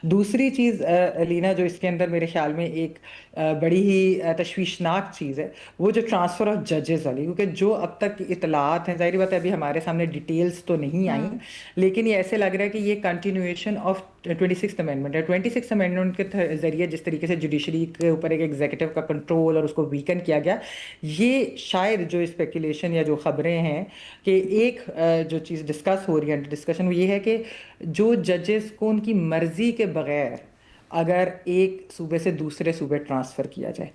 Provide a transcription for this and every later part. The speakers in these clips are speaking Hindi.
दूसरी चीज़ लीना, जो इसके अंदर मेरे ख्याल में एक बड़ी ही तशवीशनाक चीज़ है, वो जो ट्रांसफ़र ऑफ जजेस वाली, क्योंकि जो अब तक की इतलात हैं, ज़ाहिर बात है अभी हमारे सामने डिटेल्स तो नहीं आई, हम्म। लेकिन ये ऐसे लग रहा है कि ये कंटिन्यूएशन ऑफ 26th अमेंडमेंट है। 26th अमेंडमेंट के ज़रिए जिस तरीके से जुडिशरी के ऊपर एक एग्जीक्यूटिव का कंट्रोल और उसको वीकन किया गया, ये शायद जो स्पेकुलेशन या जो खबरें हैं कि एक जो चीज़ डिस्कस हो रही है, डिस्कशन वो ये है कि जो जजेस को उनकी मर्जी के बगैर अगर एक सूबे से दूसरे सूबे ट्रांसफ़र किया जाए,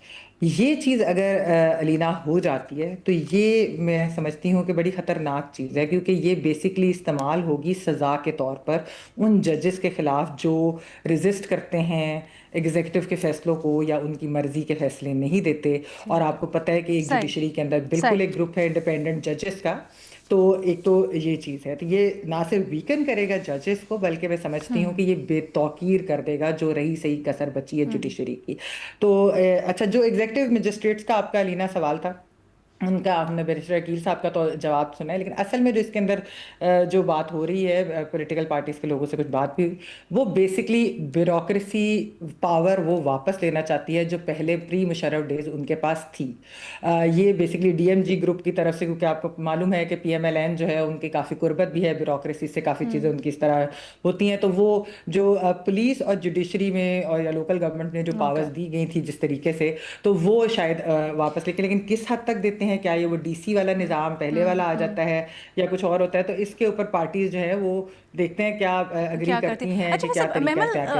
ये चीज़ अगर अलीना हो जाती है, तो ये मैं समझती हूँ कि बड़ी ख़तरनाक चीज़ है, क्योंकि ये बेसिकली इस्तेमाल होगी सज़ा के तौर पर उन जजेस के ख़िलाफ़ जो रेजिस्ट करते हैं एग्जीक्यूटिव के फैसलों को या उनकी मर्जी के फैसले नहीं देते। और आपको पता है कि एक सही। जुडिशरी के अंदर बिल्कुल सही। एक ग्रुप है इंडिपेंडेंट जजेस का। तो एक तो ये चीज़ है, तो ये ना सिर्फ वीकन करेगा जजेस को, बल्कि मैं समझती हूँ हम्म। कि ये बेतौकीर कर देगा जो रही सही कसर बची है हम्म। जुडिशरी की। तो अच्छा, जो एग्जीक्यूटिव मजिस्ट्रेट्स का आपका लीना सवाल था, उनका आपने बैरिस्टर अकील साहब का तो जवाब सुना है, लेकिन असल में जो इसके अंदर जो बात हो रही है, पॉलिटिकल पार्टीज के लोगों से कुछ बात भी हुई, वो बेसिकली ब्यूरोक्रेसी पावर वो वापस लेना चाहती है जो पहले प्री मुशर्रफ डेज उनके पास थी। ये बेसिकली डीएमजी ग्रुप की तरफ से, क्योंकि आपको मालूम है कि पीएमएलएन जो है उनकी काफ़ी कुर्बत भी है ब्यूरोक्रेसी से, काफ़ी चीज़ें हम्म। उनकी इस तरह होती हैं। तो वो जो पुलिस और जुडिशरी में और या लोकल गवर्नमेंट ने जो पावर्स ओके। दी गई थी जिस तरीके से, तो वो शायद वापस लेकिन किस हद तक देते हैं, क्या ये वो डीसी वाला निज़ाम पहले वाला आ हम्म। जाता है या कुछ और होता है, तो इसके ऊपर पार्टीज जो है वो देखते हैं क्या एग्री क्या करती करती हैं अच्छा कि क्या वैसे तरीका है मैमल क्या क्या